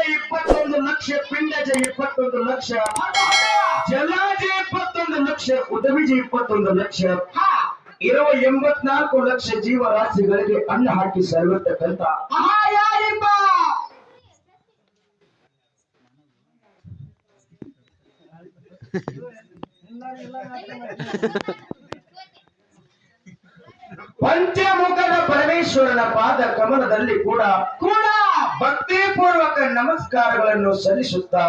21 ಲಕ್ಷ, ಪಿಂಡಜ 21 ಲಕ್ಷ, ಜಲಾಜ 21 ಲಕ್ಷ, ಉದವಿಜ 21 ಲಕ್ಷ, ಇರುವ 84 ಲಕ್ಷ ಜೀವರಾಶಿಗಳಿಗೆ ಅನ್ನ ಹಾಕಿ ಸರಿರ್ತಕ್ಕಂಥ ಯಾರಿಪ್ಪ ಪಂಚಮುಖದ ಪರಮೇಶ್ವರನ ಪಾದ ಕಮಲದಲ್ಲಿ ಕೂಡ ಭಕ್ತಿಪೂರ್ವಕ ನಮಸ್ಕಾರಗಳನ್ನು ಸಲ್ಲಿಸುತ್ತಾ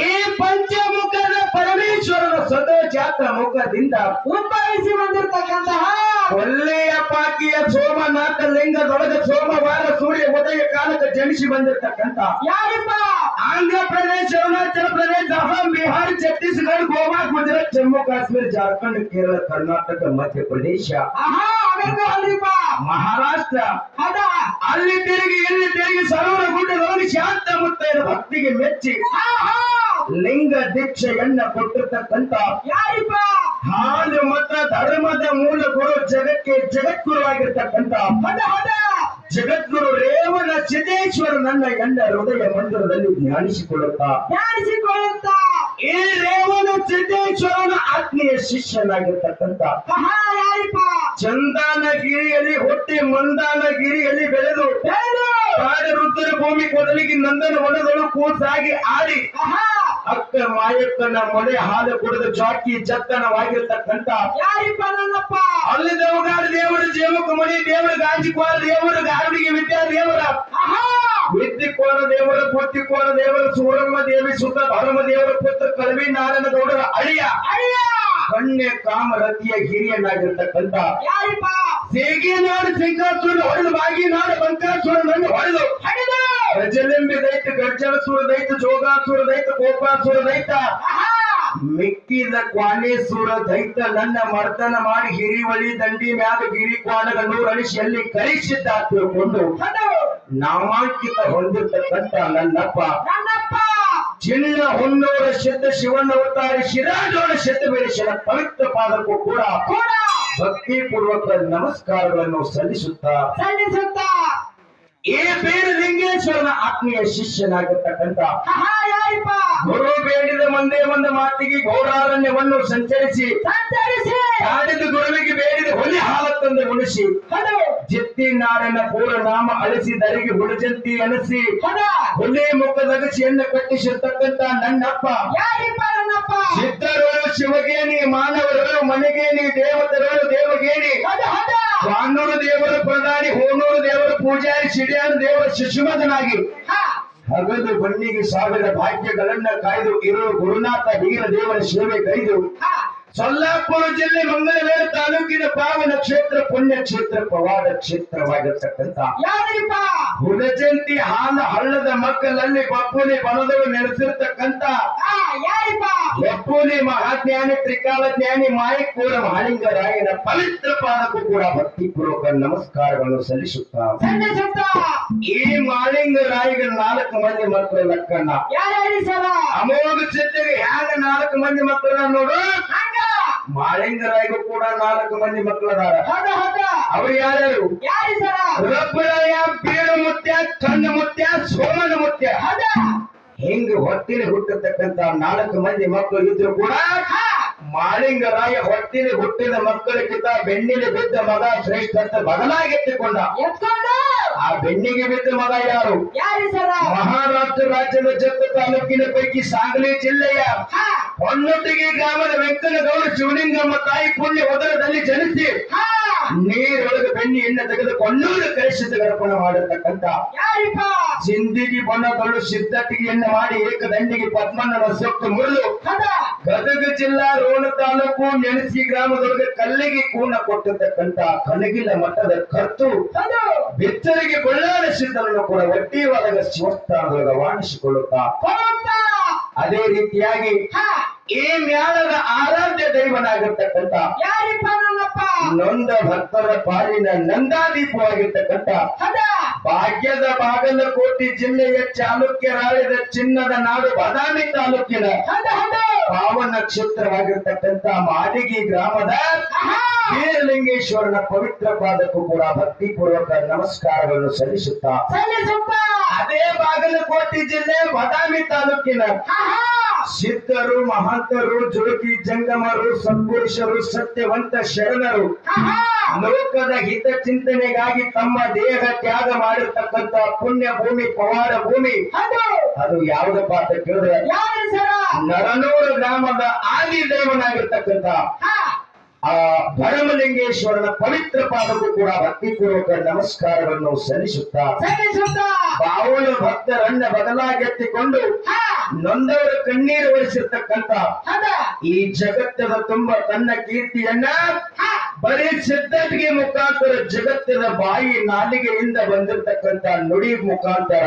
ಈ ಪಂಚಮುಖದ ಪರಮೇಶ್ವರನ ಸದೋಜಾತ ಮುಖದಿಂದ ಉದ್ಭವಿಸಿ ಬಂದಿರತಕ್ಕಂತಹ ಒಳ್ಳೆಯ ಪಾಕಿಯ ಸೋಮನಾಥ ಲಿಂಗದೊಳಗೆ ಸೋಮವಾರ ಸೂರ್ಯ ಉದಯ ಕಾಲಕ್ಕೆ ಜನಿಸಿ ಬಂದಿರತಕ್ಕಂತ ಯಾರಿಪ್ಪ ಆಂಧ್ರ ಪ್ರದೇಶ, ಅರುಣಾಚಲ ಪ್ರದೇಶ, ಅಸ್ಸಾಂ, ಬಿಹಾರ, ಛತ್ತೀಸ್ಗಢ, ಗೋವಾ, ಗುಜರಾತ್, ಜಮ್ಮು ಕಾಶ್ಮೀರ, ಜಾರ್ಖಂಡ್, ಕೇರಳ, ಕರ್ನಾಟಕ, ಮಧ್ಯಪ್ರದೇಶ, ಅಲ್ರಿಪ್ಪ ಮಹಾರಾಷ್ಟ್ರ, ಅಲ್ಲಿ ತಿರುಗಿ ಇಲ್ಲಿ ತಿರುಗಿ ಸರೋವರ ಗುಡ್ಡದೊಳಗೆ ಶಾಂತ ಮುತ್ತೈದ ಭಕ್ತಿಗೆ ಮೆಚ್ಚಿ ಲಿಂಗ ದೀಕ್ಷೆಯನ್ನ ಕೊಟ್ಟಿರ್ತಕ್ಕಂತ ಯಾರಿಪ್ಪ ಹಾಲು ಮತ್ತು ಧರ್ಮದ ಮೂಲ ಗುರು ಜಗಕ್ಕೆ ಜಗದ್ಗುರುವಾಗಿರ್ತಕ್ಕಂತ ಜಗದ್ಗುರು ರೇವಣ ಸಿದ್ದೇಶ್ವರ ನನ್ನ ಗಂಡ ಹೃದಯ ಮಂದಿರದಲ್ಲಿ ಧ್ಯಾನಿಸಿಕೊಳ್ಳುತ್ತಾ ಈ ರೇವಣ ಸಿದ್ದೇಶ್ವರನ ಆತ್ಮೀಯ ಶಿಷ್ಯನಾಗಿರ್ತಕ್ಕಂತ ಚಂದಾನಗಿರಿಯಲ್ಲಿ ಹುಟ್ಟಿ ಮಂದಾನಗಿರಿಯಲ್ಲಿ ಬೆಳೆದು ಕಾಡ ರುದ್ರ ಭೂಮಿ ಕೊದಲಿಗೆ ನಂದನ ವನದಳು ಕೂಸಾಗಿ ಆಡಿ ಅಕ್ಕ ಮಾಯಕ್ಕನ ಮೊಳೆ ಹಾಲು ಕುಡಿದು ಜಾಕಿ ಜತ್ತನವಾಗಿರ್ತಕ್ಕಂತ ಯಾರಿಪ್ಪ ನನ್ನಪ್ಪ ಅಲ್ಲಿ ದೇವಗಾಡ ದೇವರು ಜೇಮಕಮಣಿ ದೇವರು ಗಾಂಜಿಕೋರ ದೇವರು ಗಾರುಡಿಗೆ ವಿದ್ಯಾ ದೇವರ ವಿದ್ಯಕೋರ ದೇವರ ಬುದ್ಧಿಕೋರ ದೇವರ ಸೂರಮ್ಮ ದೇವಿ ಸುತ ಭರಮ ದೇವರ ಪುತ್ರ ಕಳವಿ ನಾರಾಯಣ ಗೌಡರ ಅಳಿಯ ಕನ್ಯೆ ಕಾಮರತಿಯ ಹಿರಿಯನಾಗಿರ್ತಕ್ಕಂತ ಯಾರಿಪ್ಪ ಸೇಗಿನಾಡು ಸಿಂಗಾಸುರ ಹೊಡೆದು ಬಾಗಿನಾಡು ಬಂಕಾಸುರನನ್ನು ಹೊಡೆದು ಪ್ರಜಲೆಂಬಿ ದೈತ ಗರ್ಜನಸುರ ದೈತ ಜೋಗಾಸುರ ದೈತ ಗೋಪಾಸುರ ದೈತ ಮಿಕ್ಕಿದ ಕ್ವಾನೇಸುರ ದೈತ ನನ್ನ ಮರ್ದನ ಮಾಡಿ ಹಿರಿವಳಿ ದಂಡಿ ಮ್ಯಾಗ ಗಿರಿ ಕ್ವಾನಗ ನೂರಳಿಸಿ ಅಲ್ಲಿ ಕಳಿಸಿದ್ದ ತಿಳ್ಕೊಂಡು ನಾಮಾಂಕಿತ ಹೊಂದಿರ್ತಕ್ಕಂತ ನನ್ನಪ್ಪ ಚಿನ್ನ ಹೊನ್ನೂರ ಸಿದ್ಧ ಶಿವನ ಅವತಾರಿ ಶಿರಾಜೋಳ ಸಿದ್ಧ ಬೆಳೆಸಿದ ಪವಿತ್ರ ಪಾದಕ್ಕೂ ಕೂಡ ಭಕ್ತಿಪೂರ್ವಕ ನಮಸ್ಕಾರಗಳನ್ನು ಸಲ್ಲಿಸುತ್ತಾ ಈ ಬೇರೆ ಲಿಂಗೇಶ್ವರನ ಆತ್ಮೀಯ ಶಿಷ್ಯನಾಗಿರ್ತಕ್ಕಂತ ಗುರು ಬೇಡಿದ ಒಂದೇ ಒಂದು ಮಾತಿಗೆ ಘೋರಾರಣ್ಯವನ್ನು ಸಂಚರಿಸಿ ಆಡಿದ ಗುರುವಿಗೆ ಬೇಡಿದ ಹುಲಿ ಹಾಲತ್ತಂದು ಉಳಿಸಿ ಜಿತ್ತಿ ನಾಡಿನ ಪೂರ ನಾಮ ಅಳಿಸಿ ದರಿಗೆ ಹುಡುಜಂತಿ ಅನಸಿ ಹುಲಿ ಮುಖದಗಸಿಯನ್ನು ಕಟ್ಟಿಸಿರ್ತಕ್ಕಂತ ನನ್ನಪ್ಪ ಸಿದ್ಧರು ಶಿವಗೇಣಿ, ಮಾನವರು ಮನೆಗೇಣಿ, ದೇವತರು ದೇವಗೇಣಿ, ವಾನೂರು ದೇವರು ಪ್ರಧಾನಿ, ಹೋನೂರು ದೇವರು ಪೂಜಾರಿ, ಸಿಡಿಯಾನ ದೇವರ ಶಿಶುಮದನಾಗಿ ಹಗದು ಬಣ್ಣಿಗೆ ಸಾವಿರ ಭಾಗ್ಯಗಳನ್ನ ಕಾಯ್ದು ಇರೋ ಗುರುನಾಥ ವೀರ ದೇವರ ಸೇವೆ ಕೈದು ಸೊಲ್ಲಾಪುರ ಜಿಲ್ಲೆ ಮಂಗಳವೇರ ತಾಲೂಕಿನ ಪಾವನ ಕ್ಷೇತ್ರ ಪುಣ್ಯ ಕ್ಷೇತ್ರ ಪವಾಡ ಕ್ಷೇತ್ರವಾಗಿರ್ತಕ್ಕಂಥ ಹುಲಜಂತಿ ಹಾಲ ಹಳ್ಳದ ಮಕ್ಕಳಲ್ಲಿ ಬಪ್ಪುಲಿ ಬಣದವರು ನೆಲೆಸಿರ್ತಕ್ಕಂಥ ಬಪ್ಪುಲಿ ಮಹಾಜ್ಞಾನಿ ತ್ರಿಕಾಲ ಜ್ಞಾನಿ ಮಾಯಕೂರ ಮಹಾಲಿಂಗರಾಯನ ಪವಿತ್ರ ಪಾದಕ್ಕೂ ಕೂಡ ಭಕ್ತಿಪೂರ್ವಕ ನಮಸ್ಕಾರಗಳನ್ನು ಸಲ್ಲಿಸುತ್ತಾ ಈ ಮಾಲಿಂಗರಾಯಿಗೆ 4 ಮಂದಿ ಮಕ್ಕಳ ಲಕ್ಕಣ್ಣ ಅಮೋಘ ಸಿದ್ಧಿಗೆ ಹ್ಯಾಂಗ 4 ಮಂದಿ ಮಕ್ಕಳನ್ನ ನೋಡು ಮಾಳಿಂಗರಾಯಿಗೂ ಕೂಡ 4 ಮಂದಿ ಮಕ್ಕಳದಾರ. ಅವರು ಯಾರ್ಯಾರು? ರಬ್ಬರಾಯ, ಬೀಳು ಮುತ್ಯ, ಕಣ್ಣು ಮುತ್ಯ, ಸೋಮನ ಮುತ್ಯ. ಹಿಂಗ ಹೊಟ್ಟಿಲಿ ಹುಟ್ಟತಕ್ಕಂತ 4 ಮಂದಿ ಮಕ್ಕಳು ಇದ್ರು ಕೂಡ ಮಾಳಿಂಗರಾಯ ಹೊಟ್ಟಿಲಿ ಹುಟ್ಟಿದ ಮಕ್ಕಳಿಗಿಂತ ಬೆನ್ನಿಗೆ ಬಿದ್ದ ಮಗ ಶ್ರೇಷ್ಠ ಅಂತ ಬದಲಾಗೆತ್ತಿಕೊಂಡ. ಆ ಬೆನ್ನಿಗೆ ಬಿದ್ದ ಮಗ ಯಾರು? ಮಹಾರಾಷ್ಟ್ರ ರಾಜ್ಯದ ಜತ್ತ ತಾಲೂಕಿನ ಪೈಕಿ ಸಾಂಗ್ಲಿ ಜಿಲ್ಲೆಯ ಹೊನ್ನೊಟ್ಟಿಗೆ ಗ್ರಾಮದ ವೆಂಕನಗೌಡ ಶಿವಲಿಂಗಮ್ಮ ತಾಯಿ ಪುಣ್ಯ ಉದರದಲ್ಲಿ ಜನಿಸಿ ನೀರೊಳಗೆ ಬೆನ್ನಿಯನ್ನು ತೆಗೆದು ಕೊಂಡೂರು ಕರೆಸಿದ ಗರ್ಪಣ ಮಾಡಿರ್ತಕ್ಕಂಥ ಸಿಂದಿಗಿ ಬಣ್ಣಗಳು ಸಿದ್ಧಟಿಗೆಯನ್ನು ಮಾಡಿ ಏಕದಂಡಿಗೆ ಪದ್ಮಣ್ಣನ ಸೊತ್ತು ಮುರಿದು ಗದಗ ಜಿಲ್ಲಾ ರೋಣ ತಾಲೂಕು ನೆನಸಿ ಗ್ರಾಮದೊಳಗೆ ಕಲ್ಲಿಗೆ ಕೂನ ಕೊಟ್ಟಿರ್ತಕ್ಕಂಥ ಕನಗಿಲ ಮಠದ ಕರ್ತು ಬೆತ್ತರಿಗೆ ಬಳ್ಳಾರ ಸಿದ್ಧನನ್ನು ಕೂಡ ಒಟ್ಟಿ ಒಳಗ ಶಿವಸ್ಥಾನದೊಳಗೆ ವಾಣಿಸಿಕೊಳ್ಳುತ್ತಾ ಅದೇ ರೀತಿಯಾಗಿ ಈ ಮ್ಯಾಲದ ಆರಾಧ್ಯ ದೈವನಾಗಿರ್ತಕ್ಕಂಥ ನೊಂದ ಭಕ್ತರ ಪಾಲಿನ ನಂದಾದೀಪವಾಗಿರ್ತಕ್ಕಂಥ ಭಾಗ್ಯದ ಬಾಗಲಕೋಟೆ ಜಿಲ್ಲೆಯ ಚಾಲುಕ್ಯರಾಳಿದ ಚಿನ್ನದ ನಾಡು ಬಾದಾಮಿ ತಾಲೂಕಿನ ಪಾವನ ಕ್ಷೇತ್ರವಾಗಿರ್ತಕ್ಕಂಥ ಮಾದಿಗಿ ಗ್ರಾಮದ ಬೀರಲಿಂಗೇಶ್ವರನ ಪವಿತ್ರ ಪಾದಕ್ಕೂ ಕೂಡ ಭಕ್ತಿಪೂರ್ವಕ ನಮಸ್ಕಾರಗಳನ್ನು ಸಲ್ಲಿಸುತ್ತಾ ಅದೇ ಬಾಗಲಕೋಟೆ ಜಿಲ್ಲೆ ಬಾದಾಮಿ ತಾಲೂಕಿನ ಸಿದ್ಧರು ಮಹಂತರು ಜೋಗಿ ಜಂಗಮರು ಸತ್ಪುರುಷರು ಸತ್ಯವಂತ ಶರಣರು ಲೋಕದ ಹಿತ ಚಿಂತನೆಗಾಗಿ ತಮ್ಮ ದೇಹ ತ್ಯಾಗ ಮಾಡಿರ್ತಕ್ಕಂಥ ಪುಣ್ಯ ಭೂಮಿ ಪವಾಡ ಭೂಮಿ ಅದು ಯಾವುದಪ್ಪ ಅಂತ ಕೇಳಿದ್ರೆ ನರನೂರು ಗ್ರಾಮದ ಆದಿದೇವನಾಗಿರ್ತಕ್ಕಂಥ ಆ ಭರಮಲಿಂಗೇಶ್ವರನ ಪವಿತ್ರ ಪಾದಕ್ಕೂ ಕೂಡ ಭಕ್ತಿಪೂರ್ವಕ ನಮಸ್ಕಾರವನ್ನು ಸಲ್ಲಿಸುತ್ತಾ ಬಾವುಳ ಭಕ್ತರನ್ನ ಬದಲಾಗೆತ್ತಿಕೊಂಡು ನೊಂದವರ ಕಣ್ಣೀರು ಒರೆಸಿರ್ತಕ್ಕಂಥ ಈ ಜಗತ್ತದ ತುಂಬ ತನ್ನ ಕೀರ್ತಿಯನ್ನ ಬರೀ ಸಿದ್ಧತೆಗೆ ಮುಖಾಂತರ ಜಗತ್ತದ ಬಾಯಿ ನಾಲಿಗೆಯಿಂದ ಬಂದಿರತಕ್ಕಂತ ನುಡಿ ಮುಖಾಂತರ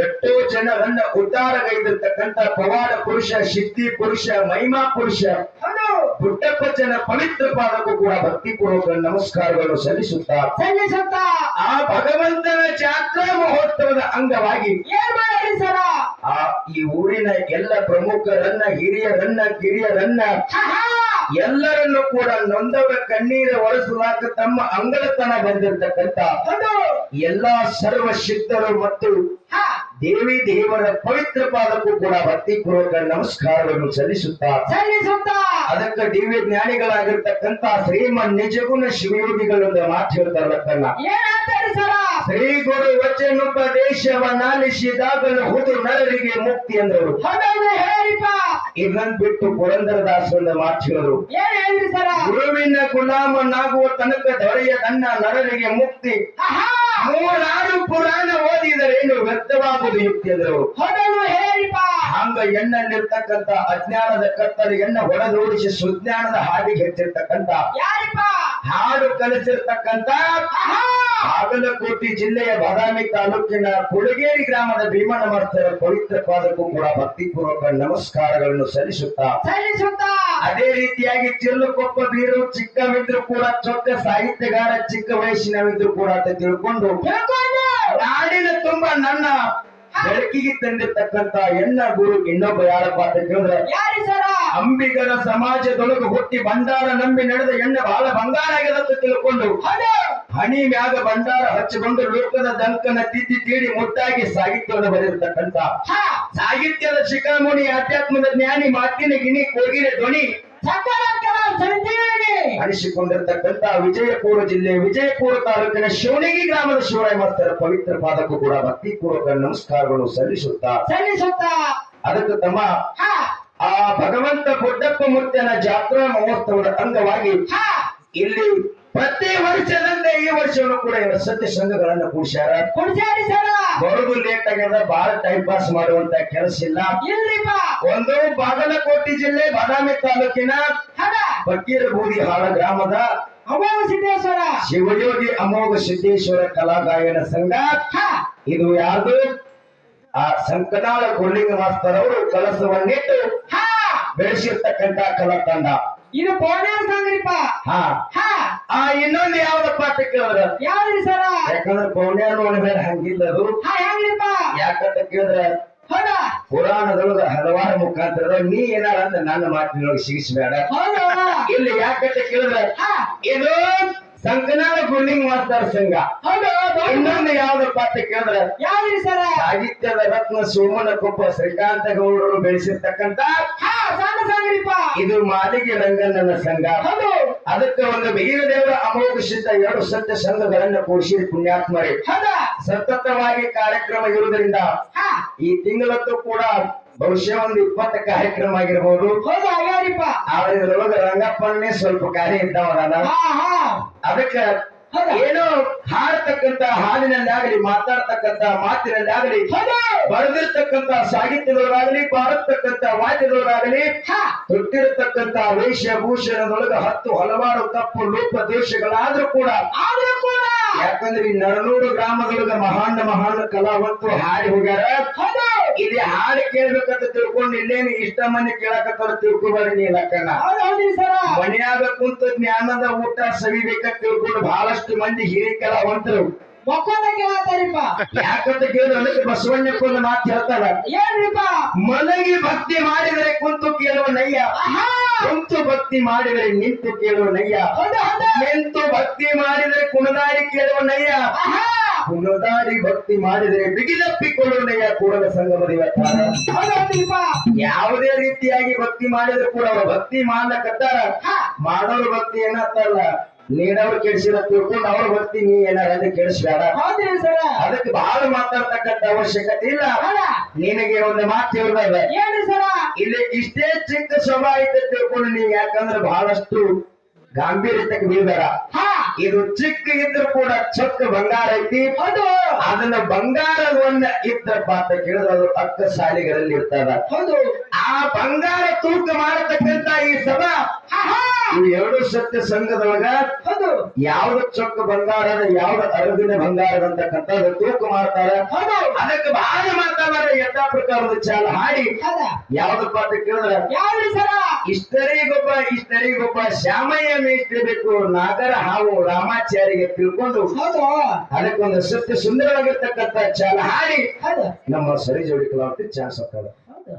ಎಷ್ಟೋ ಜನರನ್ನ ಉದ್ಧಾರಗೈದಿರ್ತಕ್ಕಂಥ ಪವಾಡ ಪುರುಷ ಸಿದ್ಧಿ ಪುರುಷ ಮಹಿಮಾ ಪುರುಷ ಪುಟ್ಟಪ್ಪಜ್ಜನ ಪವಿತ್ರ ಪಾದಕ್ಕೂ ಕೂಡ ಭಕ್ತಿಪೂರ್ವಕ ನಮಸ್ಕಾರಗಳನ್ನು ಸಲ್ಲಿಸುತ್ತಾ ಆ ಭಗವಂತನ ಜಾತ್ರಾ ಮಹೋತ್ಸವದ ಅಂಗವಾಗಿ ಆ ಈ ಊರಿನ ಎಲ್ಲ ಪ್ರಮುಖರನ್ನ ಹಿರಿಯರನ್ನ ಕಿರಿಯರನ್ನ ಎಲ್ಲರನ್ನು ಕೂಡ ನೊಂದವರ ಕಣ್ಣೀರು ಒರೆಸಲಾಕ ತಮ್ಮ ಅಂಗಳತನ ಬಂದಿರತಕ್ಕಂತ ಎಲ್ಲಾ ಸರ್ವ ಸಿದ್ಧರು ಮತ್ತು ದೇವಿ ದೇವರ ಪವಿತ್ರ ಪಾದಕ್ಕೂ ಕೂಡ ಭಕ್ತಿಪೂರ್ವಕ ನಮಸ್ಕಾರವನ್ನು ಸಲ್ಲಿಸುತ್ತಾ ಅದಕ್ಕೆ ದಿವ್ಯ ಜ್ಞಾನಿಗಳಾಗಿರ್ತಕ್ಕಂಥ ಶ್ರೀಮನ್ ನಿಜಗುಣ ಶಿವಯೋಗಿಗಳೊಂದು ಮಾತು ಹೇಳ್ತಾರಲ್ಲ ಶ್ರೀ ಗುರು ವಚನೋಪದೇಶವನ್ನಾಲಿಸಿದಾಗಲೂ ಹುದು ನರರಿಗೆ ಮುಕ್ತಿ ಅಂದರು. ಇದನ್ನ ಬಿಟ್ಟು ಪುರಂದರದಾಸರ ಮಾತು ಹೇಳಿದ್ರು, ಗುರುವಿನ ಗುಲಾಮನಾಗುವ ತನಕ ದೊರೆಯದನ್ನ ನರರಿಗೆ ಮುಕ್ತಿ, ನೂರಾರು ಪುರಾಣ ಓದಿದರೇನು ವ್ಯರ್ಥವಾಗುವುದು ಯುಕ್ತಿ ಅಂದರು. ಹಂಗ ಎಣ್ಣಲ್ಲಿರ್ತಕ್ಕಂಥ ಅಜ್ಞಾನದ ಕತ್ತಲೆಯನ್ನ ಹೊಡೆದೋಡಿಸಿ ಸುಜ್ಞಾನದ ಹಾದಿಗೆ ಹೆಚ್ಚಿರ್ತಕ್ಕಂಥ ಹಾಡು ಕಲಿಸಿರ್ತಕ್ಕಂಥ ಬಾಗಲಕೋಟೆ ಜಿಲ್ಲೆಯ ಬಾದಾಮಿ ತಾಲೂಕಿನ ಕುಳಗೇರಿ ಗ್ರಾಮದ ಭೀಮಣ್ಣ ಮಾಸ್ತರ ಪವಿತ್ರ ಪಾದಕ್ಕೂ ಕೂಡ ಭಕ್ತಿಪೂರ್ವಕ ನಮಸ್ಕಾರಗಳನ್ನು ಸಲ್ಲಿಸುತ್ತಾ ಅದೇ ರೀತಿಯಾಗಿ ಚಿಲ್ಲಕೊಪ್ಪ ಬೀರು ಚಿಕ್ಕವಿದ್ರು ಕೂಡ ಚೊಕ್ಕ ಸಾಹಿತ್ಯಗಾರ ಚಿಕ್ಕ ವಯಸ್ಸಿನವಿದ್ರು ಕೂಡ ಅಂತ ತಿಳ್ಕೊಂಡು ನಾಡಿನ ತುಂಬಾ ನನ್ನ ಬೆಳಕಿಗೆ ತಂದಿರ್ತಕ್ಕಂತ ಎನ್ನ ಗುರು ಇನ್ನೊಬ್ಬ ಯಾರಪ್ಪ ಅಂತ ಕೇಳಿದ್ರೆ ಅಂಬಿಗರ ಸಮಾಜದೊಳಗೆ ಹುಟ್ಟಿ ಭಂಡಾರ ನಂಬಿ ನಡೆದ ಎಣ್ಣ ಬಹಳ ಬಂಗಾರ ಆಗ್ಯದಂತ ತಿಳ್ಕೊಂಡು ಹಣಿ ಮ್ಯಾಗ ಭಂಡಾರ ಹಚ್ಚಿಕೊಂಡು ಲೋಕದ ದಂಕನ ತಿದ್ದಿ ತೀಡಿ ಮುಟ್ಟಾಗಿ ಸಾಹಿತ್ಯವನ್ನು ಬರೆದಿರ್ತಕ್ಕಂತ ಸಾಹಿತ್ಯದ ಶಿಖಾಮಣಿ ಆಧ್ಯಾತ್ಮದ ಜ್ಞಾನಿ ಮಾತಿನ ಗಿಣಿ ಕೋಗಿನ ಧ್ವನಿ ಅನಿಸಿಕೊಂಡಿರ್ತಕ್ಕಂಥ ವಿಜಯಪುರ ಜಿಲ್ಲೆ ವಿಜಯಪುರ ತಾಲೂಕಿನ ಶಿವಣಗಿ ಗ್ರಾಮದ ಶಿವರಾಯ ಮಾಸ್ತರ ಪವಿತ್ರ ಪಾದಕ್ಕೂ ಕೂಡ ಭಕ್ತಿಪೂರ್ವಕ ನಮಸ್ಕಾರಗಳು ಸಲ್ಲಿಸುತ್ತಾ ಅದಕ್ಕೆ ತಮ್ಮ ಆ ಭಗವಂತ ಬುಡ್ಡಪ್ಪ ಮೂರ್ತಿಯನ ಜಾತ್ರಾ ಮಹೋತ್ಸವದ ಅಂಗವಾಗಿ ಇಲ್ಲಿ ಪ್ರತಿ ವರ್ಷದಂತೆ ಈ ವರ್ಷವನ್ನು ಕೂಡ ಸತ್ಯ ಸಂಘಗಳನ್ನ ಕೂಡಿಸ್ಯಾರ. ಬರೋದು ಲೇಟ್ ಆಗ್ಯದ, ಬಹಳ ಟೈಮ್ ಪಾಸ್ ಮಾಡುವಂತ ಕೆಲಸ ಇಲ್ಲ. ಒಂದು ಬಾಗಲಕೋಟೆ ಜಿಲ್ಲೆ ಬಾದಾಮಿ ತಾಲೂಕಿನ ಫಕೀರಬೂದಿ ಹಾಳ ಗ್ರಾಮದ ಅಮೋಘ ಸಿದ್ದೇಶ್ವರ ಶಿವಯೋಗಿ ಅಮೋಘ ಸಿದ್ದೇಶ್ವರ ಕಲಾ ಗಾಯನ ಸಂಘ. ಇದು ಯಾರ್ದು? ಆ ಸಂಕನಾಳ ಗುರುಲಿಂಗ ಮಾಸ್ತರ್ ಅವರು ಕಲಸವನ್ನಿಟ್ಟು ಬೆಳೆಸಿರ್ತಕ್ಕಂತ ಕಲಾ ತಂಡ. ಇದು ಪೌರ್ಣ್ಯ ಸಂಗ್ರಿಪ. ಇನ್ನೊಂದು ಯಾವ್ದಪ್ಪ ಅಂತ ಕೇಳಿದ್ರ ಯಾವ್ದ್ರಿ ಸರ? ಯಾಕಂದ್ರೆ ಪೌರ್ಣ್ಯ ನೋಡಿದ್ರೆ ಹಂಗಿಲ್ಲ ಅದು. ಯಾಕಂತ ಕೇಳಿದ್ರೆ ಪುರಾಣದೊಳಗ ಹಲವಾರು ಮುಖಾಂತರ ನೀ ಏನಾರ ಅಂದ್ರೆ ನನ್ನ ಮಾತಿನೊಳಗೆ ಸಿಗಿಸ್ಬೇಡ. ಇಲ್ಲಿ ಯಾಕಂತ ಕೇಳಿದ್ರೆ ಇದು ಸಂಕನಾಳ ಗುರುಲಿಂಗ ಮಾಸ್ತರ ಸಂಘ. ಇನ್ನೊಂದು ಯಾವ್ದಪ್ಪ ಅಂತ ಕೇಳಿದ್ರೆ ಯಾವ್ದ್ರಿ ಸರ? ಸಾಹಿತ್ಯದ ರತ್ನ ಸೋಮನ ಕೊಪ್ಪ ಶ್ರೀಕಾಂತ ಗೌಡರು ಬೆಳೆಸಿರ್ತಕ್ಕಂತ ಇದು ಮಾಲಿಗೆ ರಂಗಣ್ಣನ ಸಂಘ. ಅದಕ್ಕೆ ಒಂದು ಬೀರದೇವರ ಅಮೋಘ ಸಿದ್ಧ 2 ಸತ್ಯ ಸಂಘಗಳನ್ನ ಕೂಡಿಸಿ ಪುಣ್ಯಾತ್ಮರೇ ಸತತವಾಗಿ ಕಾರ್ಯಕ್ರಮ ಇರುವುದರಿಂದ ಈ ತಿಂಗಳತ್ತು ಕೂಡ ಬಹುಶಃ ಒಂದು 20 ಕಾರ್ಯಕ್ರಮ ಆಗಿರ್ಬೋದು. ಆದ್ರೆ ಇದ್ರೊಳಗ ರಂಗಪ್ಪನೇ ಸ್ವಲ್ಪ ಕಾರ್ಯ ಇದ್ದಾವಲ್ಲ. ಅದಕ್ಕೆ ಏನೋ ಹಾಡ್ತಕ್ಕಂತ ಹಾಡಿನಲ್ಲಾಗಲಿ ಮಾತಾಡ್ತಕ್ಕಂತ ಮಾತಿನಲ್ಲಾಗಲಿ ಬರೆದಿರ್ತಕ್ಕಂತ ಸಾಹಿತ್ಯದೊಳಗಾಗಲಿ ಬಾರತಕ್ಕಂತ ವಾದ್ಯದೊಳಗಾಗಲಿ ತೊಟ್ಟಿರತಕ್ಕಂತ ವೇಷಭೂಷಣದೊಳಗ ಹಲವಾರು ತಪ್ಪು ಲೋಪ ದೋಷಗಳಾದ್ರೂ ಕೂಡ ಯಾಕಂದ್ರೆ ಈ ನರನೂರು ಗ್ರಾಮದೊಳಗ ಮಹಾನ್ ಕಲಾವಂತರು ಹಾಡಿ ಹೋಗ್ಯಾರ. ಇಲ್ಲಿ ಹಾಡು ಕೇಳ್ಬೇಕಂತ ತಿಳ್ಕೊಂಡು ಇಲ್ಲೇನು ಇಷ್ಟ ಮಂದಿ ಕೇಳಕತ್ತಾರ ತಿಳ್ಕೊಬಾರಿ ನೀ ಲಕ್ಕನ. ಮನೆಯಾಗ ಕುಂತ ಜ್ಞಾನದ ಊಟ ಸವಿಬೇಕಂತ ತಿಳ್ಕೊಂಡು ಬಹಳಷ್ಟು ಮಂದಿ ಹಿರಿಯ ಕಲಾವಂತರು ಮಕ್ಕೊಂದ ಕೇಳತ್ತಾರಿಪ್ಪ. ಯಾಕಂತ ಕೇಳಿದ್ರೆ ಅದಕ್ಕೆ ಬಸವಣ್ಣಕ್ಕೊಂದು ಮಾತು ಹೇಳ್ತಾರ, ಏನ್ರಿಪ್ಪ? ಮಲಗಿ ಭಕ್ತಿ ಮಾಡಿದರೆ ಕುಂತು ಕೇಳುವ ನಯ್ಯ, ಆಹಾ ಕುಂತು ಭಕ್ತಿ ಮಾಡಿದರೆ ನಿಂತು ಕೇಳುವ ನಯ್ಯ, ಹೌದು ಹೌದು. ನಿಂತು ಭಕ್ತಿ ಮಾಡಿದರೆ ಕುಣದಾಡಿ ಕೇಳುವ ನಯ್ಯ, ಆಹಾ ಕುಣದಾಡಿ ಭಕ್ತಿ ಮಾಡಿದರೆ ಬಿಗಿದಪ್ಪಿಕೊಳ್ಳುವ ನಯ್ಯ. ಕೂಡಲ ಸಂಗಮದ ಇವತ್ತಾರ ಹೌದು ಹೌದ್ರಿಪ್ಪ. ಯಾವುದೇ ರೀತಿಯಾಗಿ ಭಕ್ತಿ ಮಾಡಿದ್ರು ಕೂಡ ಅವ್ರ ಭಕ್ತಿ ಮಾಡ್ಲಕತ್ತಾರ. ಹಾ ಮಾಡೋರು ಭಕ್ತಿ ಏನಂತಾರಲ್ಲ, ನೀನವ್ರು ಕೆಡಿಸಿದ ತಿಳ್ಕೊಂಡು ಅವ್ರ ಭಕ್ತಿ ನೀ ಏನಾರ ಅದಕ್ಕೆ ಕೆಡಿಸ್ಬೇಡ. ಹೌದ್ರಿ ಸರ. ಅದಕ್ಕೆ ಬಹಳ ಮಾತಾಡ್ತಕ್ಕಂತ ಅವಶ್ಯಕತೆ ಇಲ್ಲ. ಹೌದ ನಿನಗೆ ಒಂದು ಮಾತು ಹೇಳ್ದ, ಏನ್ರಿ ಸರ? ಇಲ್ಲಿ ಇಷ್ಟೇ ಚಿಕ್ಕ ಸಭಾ ಐತೆ ತಿಳ್ಕೊಂಡು ನೀ, ಯಾಕಂದ್ರೆ ಬಹಳಷ್ಟು ಗಾಂಭೀರ್ಯತಕ್ಕೆ ಬೀಳ್ಬೇಡ. ಹಾ ಇದು ಚಿಕ್ಕ ಇದ್ರು ಕೂಡ ಚೊಕ್ಕ ಬಂಗಾರ ಐತಿ. ಹೌದು ಅದನ್ನ ಬಂಗಾರವನ್ನ ಇದ್ದಪ್ಪ ಅಂತ ಕೇಳಿದ್ರೆ ಅದು ಅಕ್ಕ ಶಾಲೆಗಳಲ್ಲಿ ಇರ್ತದ. ಹೌದು. ಆ ಬಂಗಾರ ತೂಕ ಮಾಡತಕ್ಕಂತ ಈ ಸಭಾ, ಆಹಾ ಇವು ಎರಡು ಸತ್ಯ ಸಂಘದೊಳಗ ಹೌದು ಯಾವ್ದು ಚೊಕ್ಕ ಬಂಗಾರದ ಯಾವ್ದು ಅರಗಿನ ಬಂಗಾರದ ಅಂತಕ್ಕಂಥದ್ದು ತೂಕ ಮಾಡ್ತಾರ. ಹೌದು. ಅದಕ್ಕೆ ಬಹಳ ಮಾತಾಡ ಯಥಾ ಪ್ರಕಾರದ ಚಾಲ ಹಾಡಿ ಹೌದ ಯಾವ್ದಪ್ಪ ಅಂತ ಕೇಳಿದ್ರೆ, ಯಾವ್ರಿ ಸರ? ಇಷ್ಟರಿಗೊಬ್ಬ ಶ್ಯಾಮಯ್ಯ ಮೇಷ್ಟ್ರಿ ಬೇಕು, ನಾಗರ ಹಾವು ರಾಮಾಚಾರಿಗೆ ತಿಳ್ಕೊಂಡು ಹೌದು ಅದಕ್ಕೊಂದು ಸತ್ಯ ಸುಂದರವಾಗಿರ್ತಕ್ಕಂಥ ಚಾಲ ಹಾಡಿ ಹೌದು ನಮ್ಮ ಸರಿ ಜೋಡಿ ಕಲಾವಿದ ಚಾನ್ಸ್ ಆಗ್ತದ. ಹೌದು.